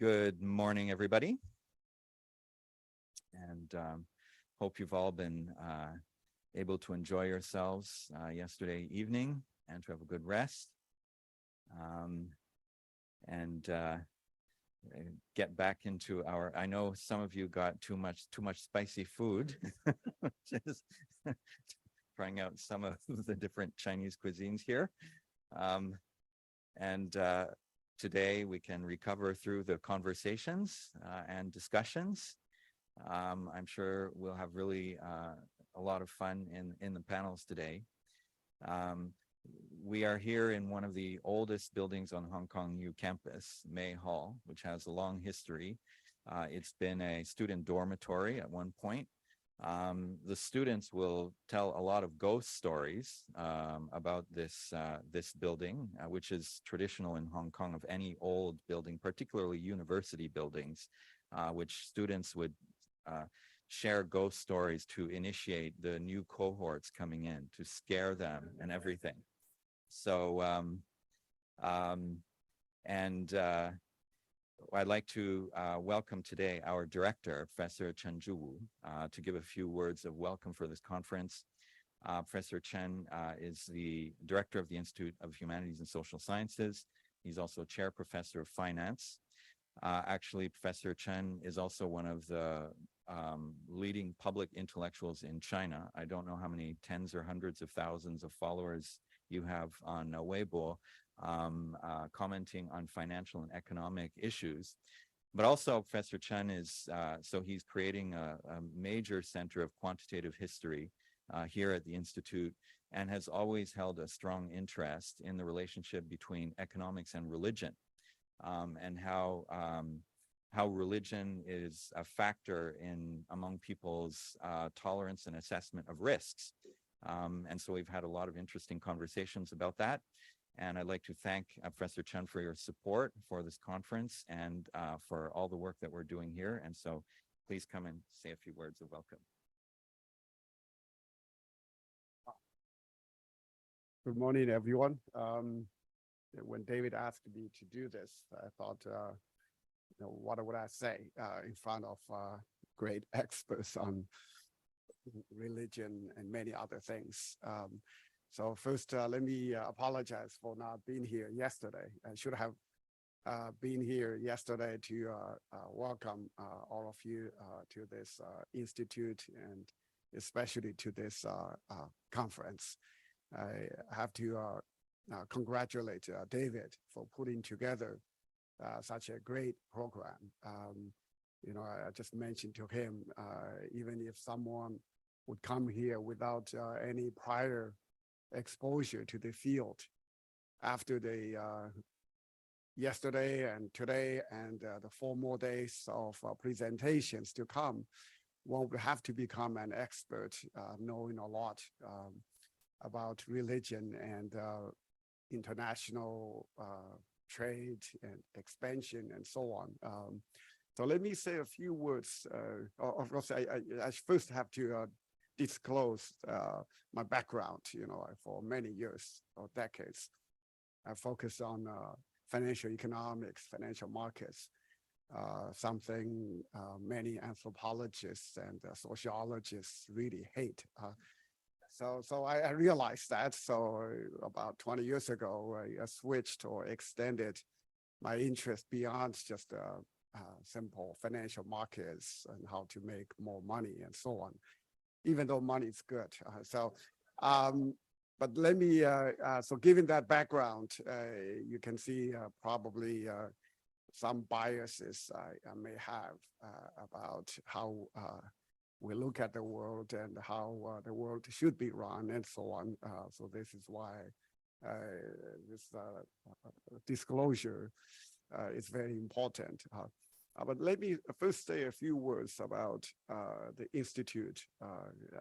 Good morning, everybody, and hope you've all been able to enjoy yourselves yesterday evening and to have a good rest, and get back into our. I know some of you got too much spicy food, which is trying out some of the different Chinese cuisines here, and today we can recover through the conversations and discussions. I'm sure we'll have really a lot of fun in the panels today. We are here in one of the oldest buildings on Hong Kong New Campus, May Hall, which has a long history. It's been a student dormitory at one point. The students will tell a lot of ghost stories about this building, which is traditional in Hong Kong of any old building, particularly university buildings, which students would share ghost stories to initiate the new cohorts coming in, to scare them and everything. So, I'd like to welcome today our director, Professor Chen Zhiwu, to give a few words of welcome for this conference. Professor Chen is the director of the Institute of Humanities and Social Sciences. He's also chair professor of finance. Actually, Professor Chen is also one of the leading public intellectuals in China. I don't know how many tens or hundreds of thousands of followers you have on Weibo, commenting on financial and economic issues. But also Professor Chen is, so he's creating a major center of quantitative history here at the Institute, and has always held a strong interest in the relationship between economics and religion, and how religion is a factor among people's tolerance and assessment of risks. And so we've had a lot of interesting conversations about that. And I'd like to thank Professor Chen for your support for this conference and for all the work that we're doing here. And so please come and say a few words of welcome. Good morning, everyone. When David asked me to do this, I thought, what would I say in front of great experts on religion and many other things. So first, let me apologize for not being here yesterday. I should have been here yesterday to welcome all of you to this institute and especially to this conference. I have to congratulate David for putting together such a great program. I just mentioned to him, even if someone would come here without any prior exposure to the field, after the yesterday and today and the 4 more days of presentations to come, one would have to become an expert, knowing a lot about religion and international trade and expansion and so on. So let me say a few words. Of course, I first have to disclose my background. For many years or decades, I focused on financial economics, financial markets, something many anthropologists and sociologists really hate. So I realized that. So about 20 years ago, I switched or extended my interest beyond just simple financial markets and how to make more money and so on, even though money is good. But let me, so given that background, you can see probably some biases I may have about how we look at the world and how the world should be run and so on. So this is why this disclosure is very important. But let me first say a few words about the Institute.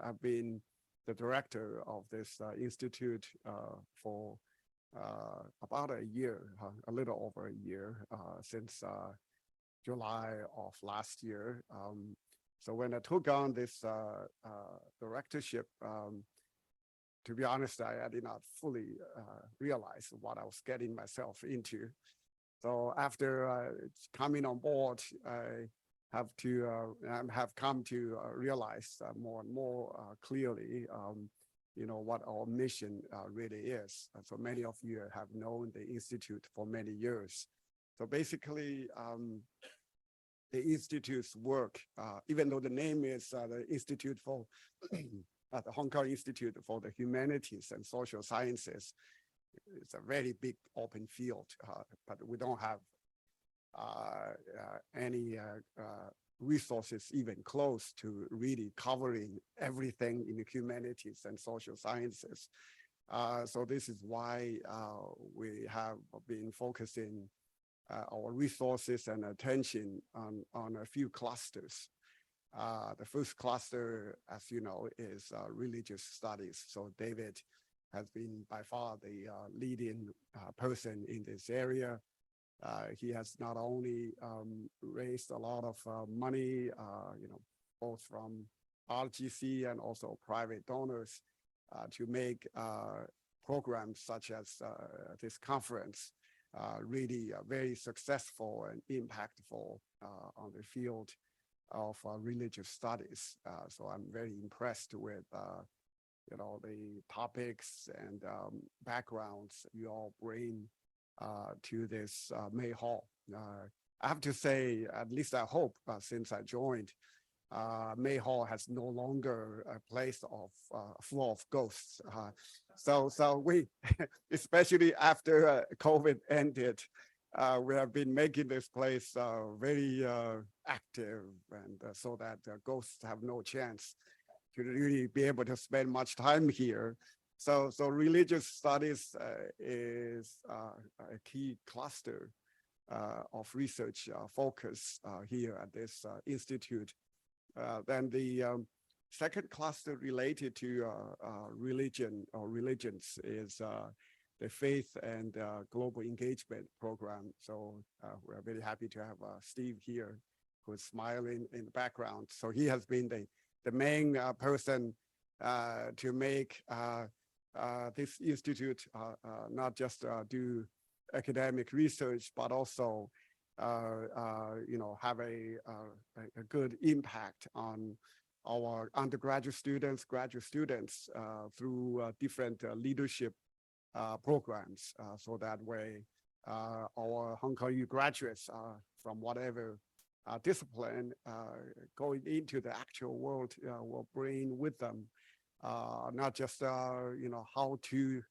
I've been the director of this Institute for about a year, a little over a year, since July of last year. So when I took on this directorship, to be honest, I did not fully realize what I was getting myself into. So after coming on board, I have come to realize more and more clearly, what our mission really is. And so many of you have known the Institute for many years. So basically, the Institute's work, even though the name is the Institute for the Hong Kong Institute for the Humanities and Social Sciences, it's a very big open field, but we don't have any resources even close to really covering everything in the humanities and social sciences. So this is why we have been focusing our resources and attention on a few clusters. The first cluster, as you know, is religious studies. So David has been by far the leading person in this area. He has not only raised a lot of money, both from RGC and also private donors to make programs such as this conference really very successful and impactful on the field of religious studies. So I'm very impressed with the topics and backgrounds you all bring to this May Hall. I have to say, at least I hope, since I joined, May Hall has no longer a place of full of ghosts. So we, especially after COVID ended, we have been making this place very active, and so that ghosts have no chance to really be able to spend much time here. So religious studies is a key cluster of research focus here at this institute. Then the second cluster related to religion or religions is the Faith and Global Engagement Program. So we're very happy to have Steve here, who's smiling in the background. So he has been the main person to make this institute not just do academic research, but also have a good impact on our undergraduate students, graduate students through different leadership programs. So that way, our Hong Kong U graduates from whatever discipline going into the actual world will bring with them not just how to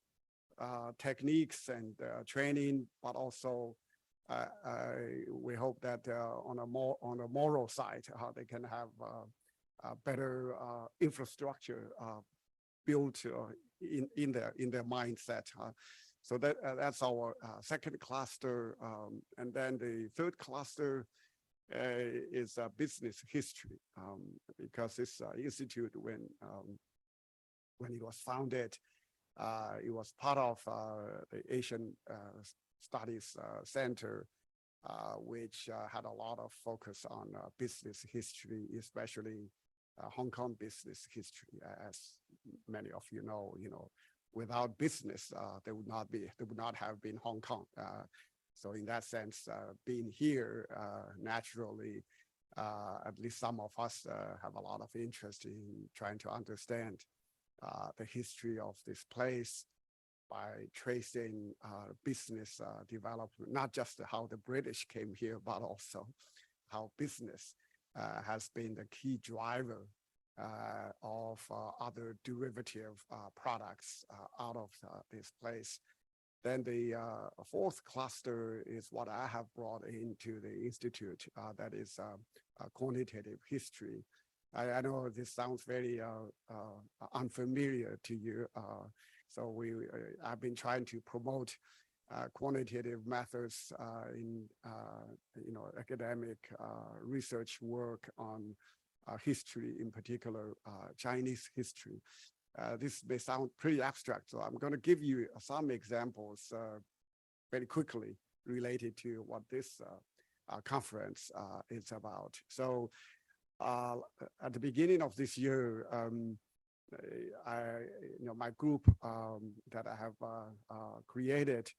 techniques and training, but also we hope that on a moral side, how they can have a better infrastructure built in their mindset. So that's our second cluster, and then the third cluster is business history, because this institute, when it was founded, it was part of the Asian Studies Center, which had a lot of focus on business history, especially Hong Kong business history. As many of you know, without business, there would not have been Hong Kong. So in that sense, being here, naturally, at least some of us have a lot of interest in trying to understand the history of this place by tracing business development, not just how the British came here, but also how business has been the key driver of other derivative products out of this place. Then the fourth cluster is what I have brought into the Institute, that is quantitative history. I know this sounds very unfamiliar to you. So I've been trying to promote quantitative methods in academic research work on history, in particular Chinese history. This may sound pretty abstract, so I'm going to give you some examples very quickly related to what this conference is about. So at the beginning of this year, my group that I have created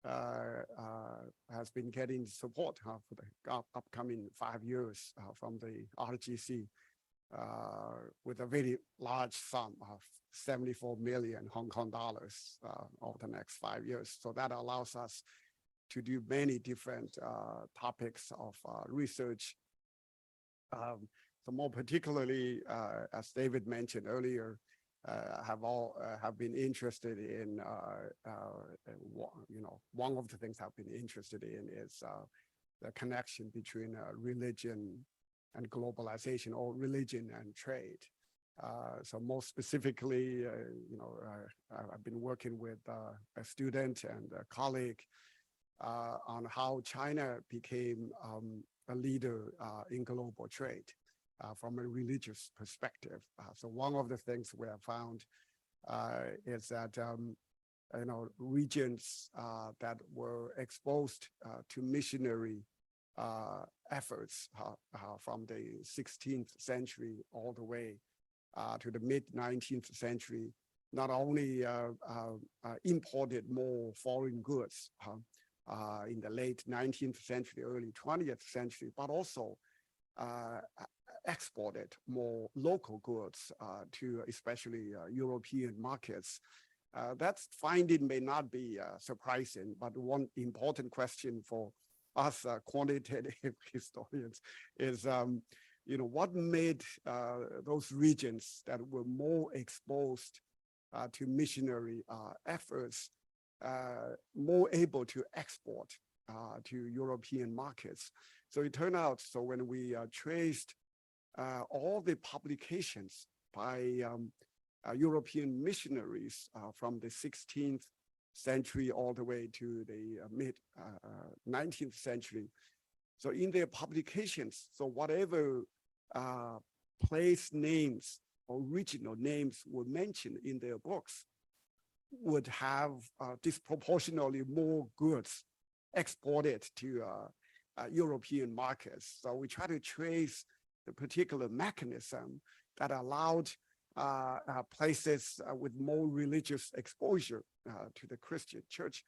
has been getting support for the upcoming 5 years from the RGC with a very large sum of 74 million Hong Kong dollars over the next 5 years. So that allows us to do many different topics of research. So more particularly, as David mentioned earlier, have been interested in, one of the things I've been interested in is the connection between religion and globalization, or religion and trade. So more specifically, I've been working with a student and a colleague on how China became a leader in global trade from a religious perspective. So one of the things we have found is that regions that were exposed to missionary efforts from the 16th century all the way to the mid 19th century, not only imported more foreign goods in the late 19th century, early 20th century, but also exported more local goods to especially European markets. That finding may not be surprising, but one important question for us quantitative historians is, what made those regions that were more exposed to missionary efforts more able to export to European markets? So it turned out, so when we traced all the publications by European missionaries from the 16th century all the way to the mid 19th century. So in their publications, so whatever place names or regional names were mentioned in their books would have disproportionately more goods exported to European markets. So we try to trace the particular mechanism that allowed places with more religious exposure to the Christian church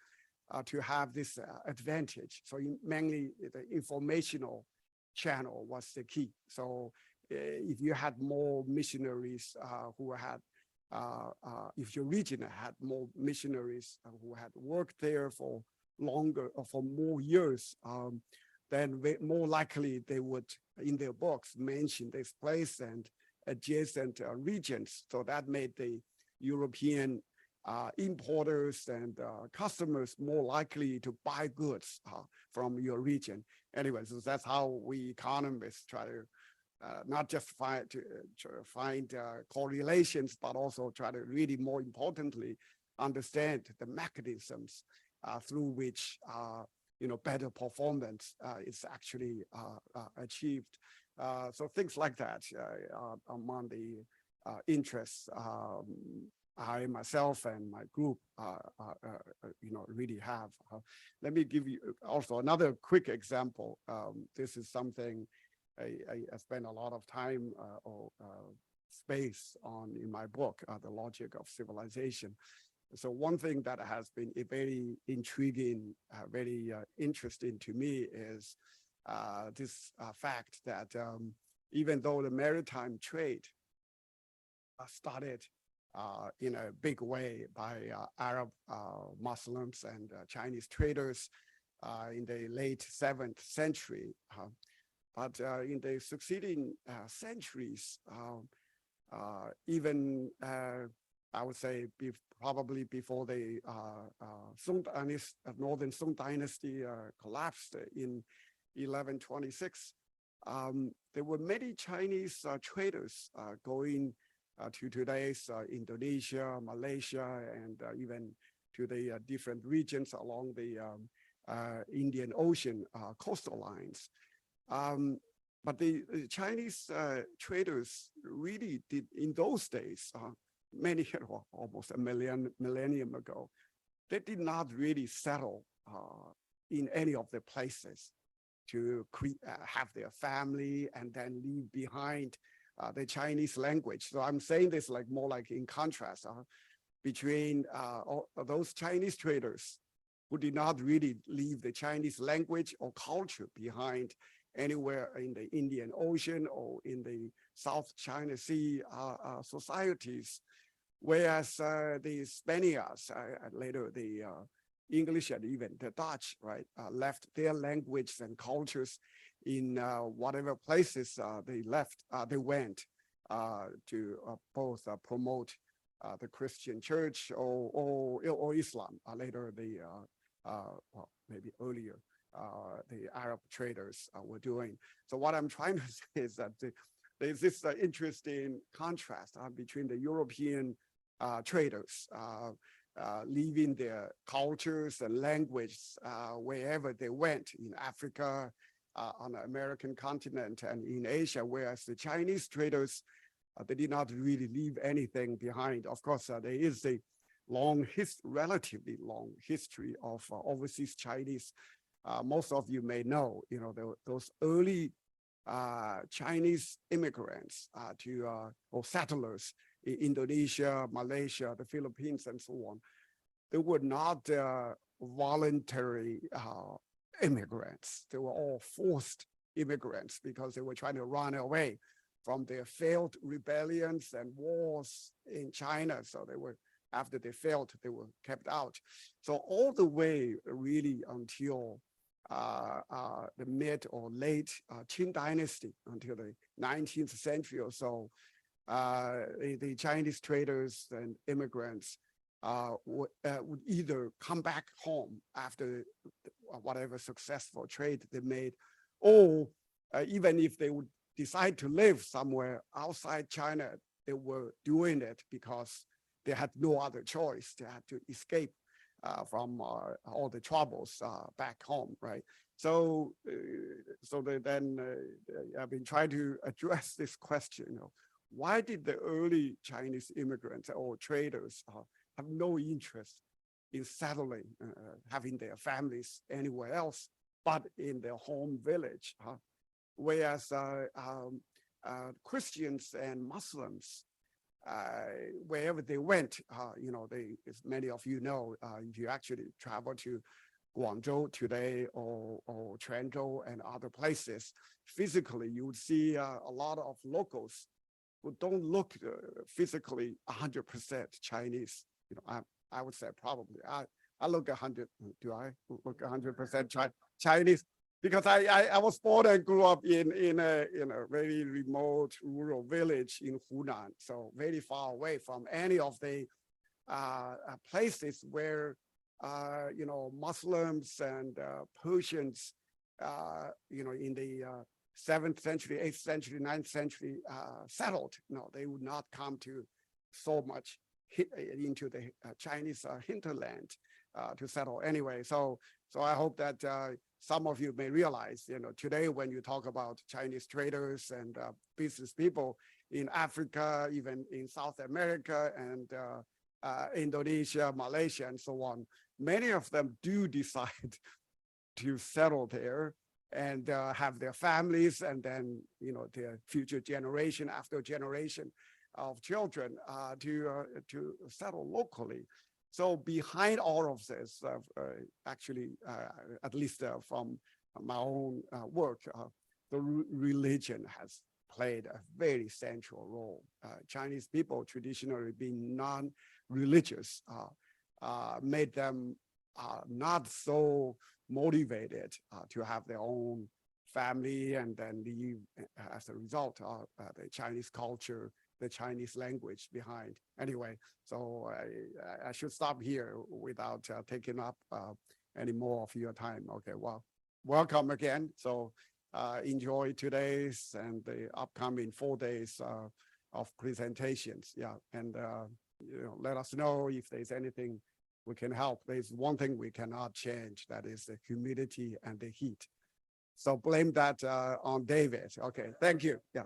to have this advantage. So mainly the informational channel was the key. So if you had more missionaries who had, if your region had more missionaries who had worked there for longer or for more years, then more likely they would, in their books, mention this place and adjacent regions. So that made the European importers and customers more likely to buy goods from your region. Anyway, so that's how we economists try to not just find correlations, but also try to really, more importantly, understand the mechanisms through which better performance is actually achieved. So things like that are among the interests I myself and my group really have. Let me give you also another quick example. This is something I spend a lot of time or space on in my book, The Logic of Civilization. So one thing that has been very intriguing, very interesting to me is this fact that even though the maritime trade started in a big way by Arab Muslims and Chinese traders in the late 7th century, but in the succeeding centuries, even I would say probably before the Song Dynasty, Northern Song Dynasty collapsed in 1126, there were many Chinese traders going to today's Indonesia, Malaysia, and even to the different regions along the Indian Ocean coastal lines. But the Chinese traders really did, in those days, many, almost a millennium ago, they did not really settle in any of the places to have their family and then leave behind the Chinese language. So I'm saying this more like in contrast between those Chinese traders who did not really leave the Chinese language or culture behind anywhere in the Indian Ocean or in the South China Sea societies. Whereas the Spaniards, later the English and even the Dutch, right, left their language and cultures in whatever places they went to both promote the Christian church or Islam. Later, well, maybe earlier, the Arab traders were doing. So what I'm trying to say is that there's this interesting contrast between the European traders leaving their cultures and language wherever they went in Africa, on the American continent, and in Asia, whereas the Chinese traders, they did not really leave anything behind. Of course, there is a relatively long history of overseas Chinese. Most of you may know, those early Chinese immigrants or settlers in Indonesia, Malaysia, the Philippines, and so on. They were not voluntary immigrants. They were all forced immigrants because they were trying to run away from their failed rebellions and wars in China. So after they failed, they were kept out. So all the way really until the mid or late Qing dynasty, until the 19th century or so, the Chinese traders and immigrants would either come back home after whatever successful trade they made, or even if they would decide to live somewhere outside China, they were doing it because they had no other choice. They had to escape from all the troubles back home, right? So, then I've been trying to address this question. Why did the early Chinese immigrants or traders have no interest in settling, having their families anywhere else but in their home village? Whereas Christians and Muslims, wherever they went, as many of you know, if you actually travel to Guangzhou today or Quanzhou and other places, physically you would see a lot of locals who don't look physically 100% Chinese. I would say probably I look 100. Do I look 100% Chinese? Because I was born and grew up in a very remote rural village in Hunan, so very far away from any of the places where Muslims and Persians, in the 7th century, 8th century, 9th century settled. No, they would not come to so much into the Chinese hinterland to settle anyway. So I hope that some of you may realize, today when you talk about Chinese traders and business people in Africa, even in South America and Indonesia, Malaysia, and so on, many of them do decide to settle there and have their families, and then their future generation after generation of children to settle locally. So behind all of this, actually, at least from my own work, the religion has played a very central role. Chinese people traditionally being non-religious made them not so motivated to have their own family and then leave as a result of the Chinese culture, the Chinese language behind. Anyway, so I should stop here without taking up any more of your time. Okay, well, welcome again. So enjoy today's and the upcoming 4 days of presentations. Yeah, and let us know if there's anything we can help. There's one thing we cannot change, that is the humidity and the heat. So blame that on David. Okay, thank you. Yeah.